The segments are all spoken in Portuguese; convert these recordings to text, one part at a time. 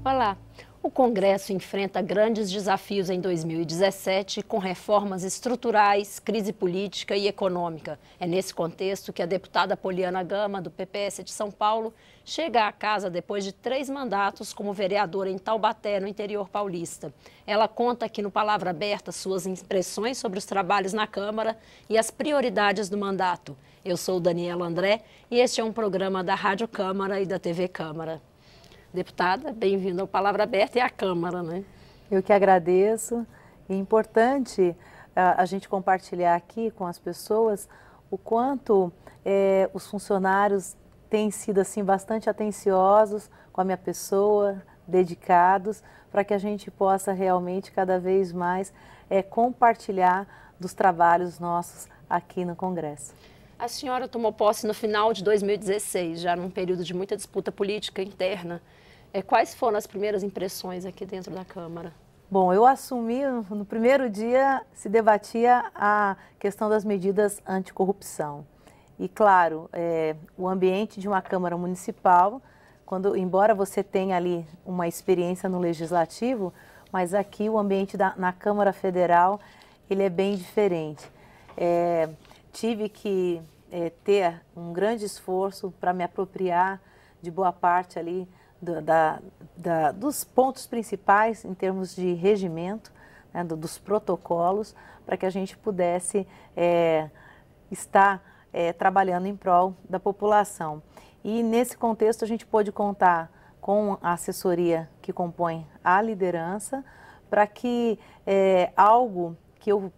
Olá. O Congresso enfrenta grandes desafios em 2017 com reformas estruturais, crise política e econômica. É nesse contexto que a deputada Poliana Gama, do PPS de São Paulo, chega à casa depois de 3 mandatos como vereadora em Taubaté, no interior paulista. Ela conta aqui no Palavra Aberta suas impressões sobre os trabalhos na Câmara e as prioridades do mandato. Eu sou Daniela André e este é um programa da Rádio Câmara e da TV Câmara. Deputada, bem-vinda ao Palavra Aberta e à Câmara, né? Eu que agradeço. É importante a gente compartilhar aqui com as pessoas o quanto os funcionários têm sido assim bastante atenciosos com a minha pessoa, dedicados, para que a gente possa realmente cada vez mais compartilhar dos trabalhos nossos aqui no Congresso. A senhora tomou posse no final de 2016, já num período de muita disputa política interna. Quais foram as primeiras impressões aqui dentro da Câmara? Bom, eu assumi, no primeiro dia se debatia a questão das medidas anticorrupção. E claro, o ambiente de uma Câmara Municipal, embora você tenha ali uma experiência no Legislativo, mas aqui o ambiente na Câmara Federal, ele é bem diferente. Tive que ter um grande esforço para me apropriar de boa parte ali dos pontos principais em termos de regimento, né, dos protocolos, para que a gente pudesse estar trabalhando em prol da população. E nesse contexto a gente pôde contar com a assessoria que compõe a liderança, para que algo que eu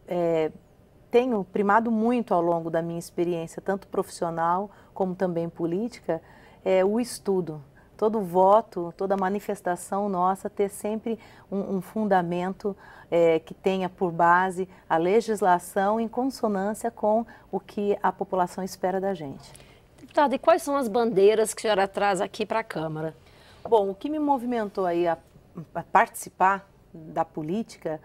tenho primado muito ao longo da minha experiência, tanto profissional como também política, é o estudo. Todo voto, toda manifestação nossa ter sempre um fundamento que tenha por base a legislação em consonância com o que a população espera da gente. Deputada, e quais são as bandeiras que a senhora traz aqui para a Câmara? Bom, o que me movimentou aí a participar da política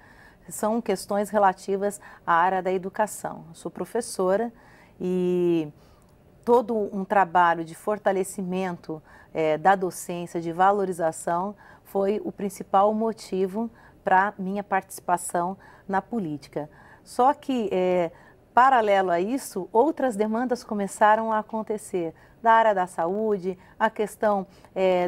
são questões relativas à área da educação. Eu sou professora e todo um trabalho de fortalecimento da docência, de valorização, foi o principal motivo para minha participação na política. Só que, paralelo a isso, outras demandas começaram a acontecer, da área da saúde, a questão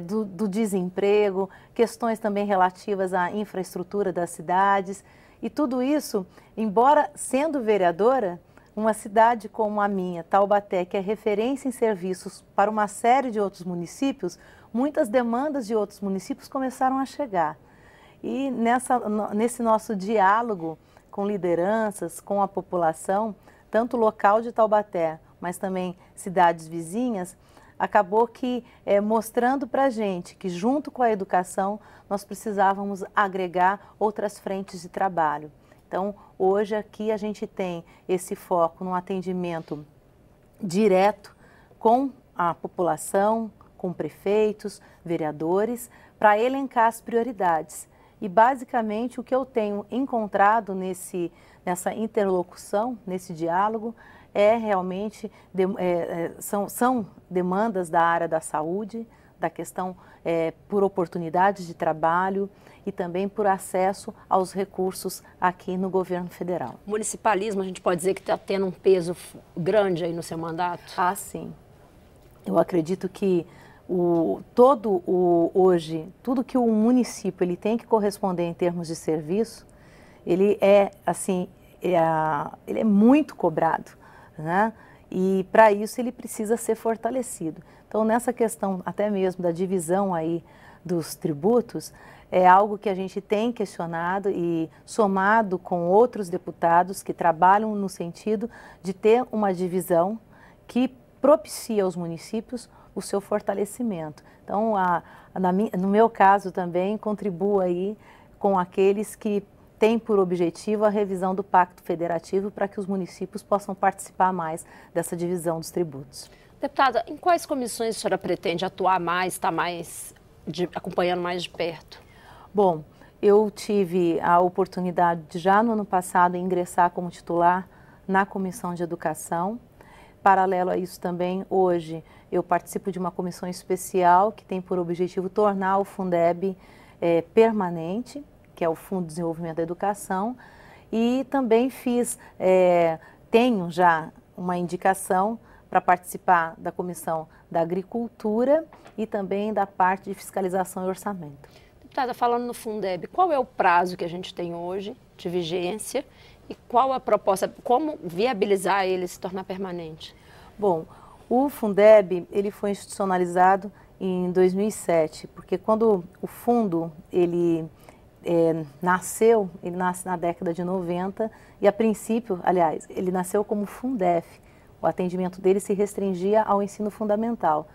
do desemprego, questões também relativas à infraestrutura das cidades. E tudo isso, embora sendo vereadora, uma cidade como a minha, Taubaté, que é referência em serviços para uma série de outros municípios, muitas demandas de outros municípios começaram a chegar. E nesse nosso diálogo com lideranças, com a população, tanto local de Taubaté, mas também cidades vizinhas, acabou que mostrando para a gente que junto com a educação nós precisávamos agregar outras frentes de trabalho. Então, hoje aqui a gente tem esse foco no atendimento direto com a população, com prefeitos, vereadores, para elencar as prioridades. E basicamente o que eu tenho encontrado nessa interlocução, nesse diálogo, realmente são demandas da área da saúde, da questão por oportunidades de trabalho e também por acesso aos recursos aqui no governo federal. O municipalismo, a gente pode dizer que está tendo um peso grande aí no seu mandato? Ah, sim. Eu acredito que hoje, tudo que o município ele tem que corresponder em termos de serviço, ele é muito cobrado, né? E para isso ele precisa ser fortalecido. Então, nessa questão até mesmo da divisão aí dos tributos, é algo que a gente tem questionado e somado com outros deputados que trabalham no sentido de ter uma divisão que propicia aos municípios o seu fortalecimento. Então, no meu caso também, contribuo aí com aqueles que têm por objetivo a revisão do Pacto Federativo para que os municípios possam participar mais dessa divisão dos tributos. Deputada, em quais comissões a senhora pretende atuar mais, estar acompanhando mais de perto? Bom, eu tive a oportunidade de já no ano passado ingressar como titular na Comissão de Educação. Paralelo a isso também, hoje eu participo de uma comissão especial que tem por objetivo tornar o Fundeb permanente, que é o Fundo de Desenvolvimento da Educação, e também tenho já uma indicação para participar da Comissão da Agricultura e também da parte de fiscalização e orçamento. Deputada, falando no Fundeb, qual é o prazo que a gente tem hoje de vigência e qual a proposta, como viabilizar ele se tornar permanente? Bom, o Fundeb ele foi institucionalizado em 2007, porque quando o fundo ele nasce na década de 90 e a princípio, aliás, ele nasceu como Fundef. O atendimento dele se restringia ao ensino fundamental.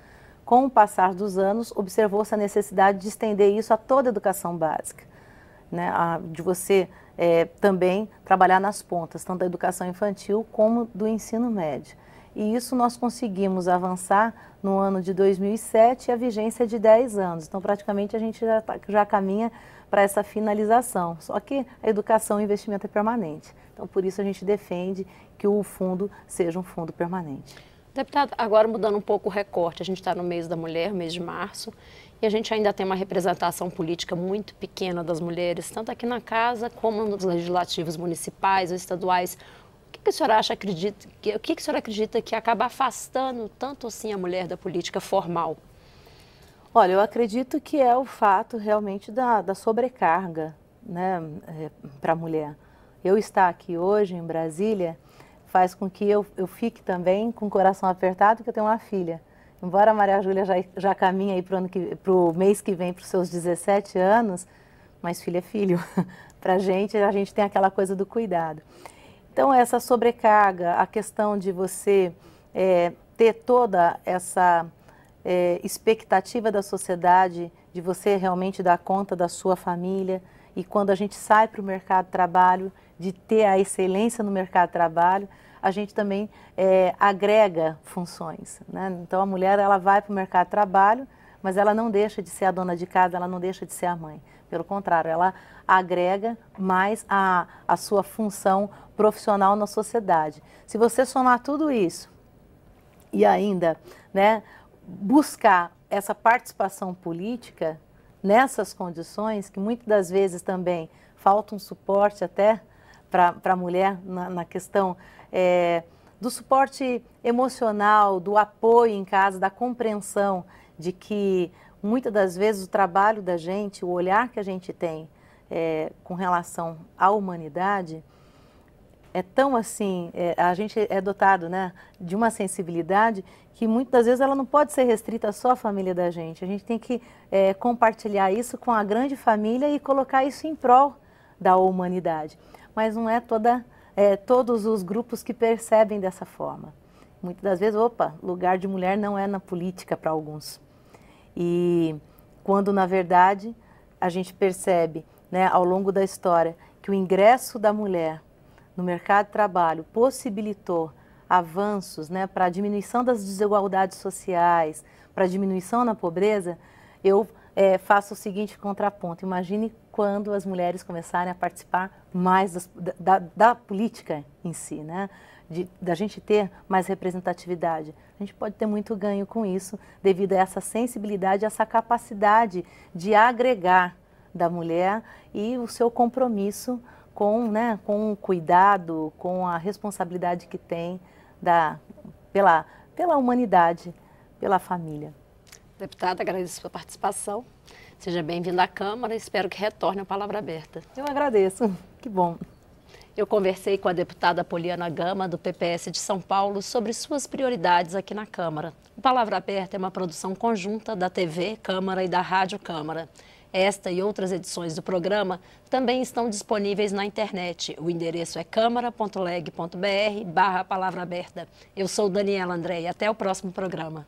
Com o passar dos anos, observou-se a necessidade de estender isso a toda a educação básica, né? De você também trabalhar nas pontas, tanto da educação infantil como do ensino médio. E isso nós conseguimos avançar no ano de 2007 e a vigência é de 10 anos. Então, praticamente, a gente já caminha para essa finalização. Só que a educação e o investimento é permanente. Então, por isso, a gente defende que o fundo seja um fundo permanente. Deputada, agora mudando um pouco o recorte, a gente está no mês da mulher, mês de março, e a gente ainda tem uma representação política muito pequena das mulheres, tanto aqui na casa como nos legislativos municipais ou estaduais. O que a senhora acredita que acaba afastando tanto assim a mulher da política formal? Olha, eu acredito que é o fato realmente da sobrecarga, né, para a mulher. Eu estar aqui hoje em Brasília faz com que eu fique também com o coração apertado, porque eu tenho uma filha. Embora a Maria Júlia já caminhe aí para o mês que vem, para os seus 17 anos, mas filho é filho. Para a gente tem aquela coisa do cuidado. Então, essa sobrecarga, a questão de você ter toda essa expectativa da sociedade, de você realmente dar conta da sua família, e quando a gente sai para o mercado de trabalho, de ter a excelência no mercado de trabalho, a gente também agrega funções, né? Então, a mulher ela vai para o mercado de trabalho, mas ela não deixa de ser a dona de casa, ela não deixa de ser a mãe. Pelo contrário, ela agrega mais a sua função profissional na sociedade. Se você somar tudo isso e ainda, né, buscar essa participação política nessas condições, que muitas das vezes também falta um suporte até para a mulher na questão do suporte emocional, do apoio em casa, da compreensão de que muitas das vezes o trabalho da gente, o olhar que a gente tem com relação à humanidade, é tão assim, a gente é dotado, né, de uma sensibilidade que muitas das vezes ela não pode ser restrita só à família da gente. A gente tem que compartilhar isso com a grande família e colocar isso em prol da humanidade. Mas não é todos os grupos que percebem dessa forma. Muitas das vezes, lugar de mulher não é na política para alguns. E quando, na verdade, a gente percebe, né, ao longo da história, que o ingresso da mulher no mercado de trabalho possibilitou avanços, né, para a diminuição das desigualdades sociais, para a diminuição na pobreza, eu faço o seguinte contraponto. Imagine quando as mulheres começarem a participar mais da política em si, né? Da gente ter mais representatividade. A gente pode ter muito ganho com isso, devido a essa sensibilidade, essa capacidade de agregar da mulher e o seu compromisso com o cuidado, com a responsabilidade que tem pela humanidade, pela família. Deputada, agradeço a sua participação. Seja bem-vinda à Câmara e espero que retorne a palavra aberta. Eu agradeço, que bom. Eu conversei com a deputada Poliana Gama, do PPS de São Paulo, sobre suas prioridades aqui na Câmara. O Palavra Aberta é uma produção conjunta da TV Câmara e da Rádio Câmara. Esta e outras edições do programa também estão disponíveis na internet. O endereço é câmara.leg.br/palavra aberta. Eu sou Daniela André e até o próximo programa.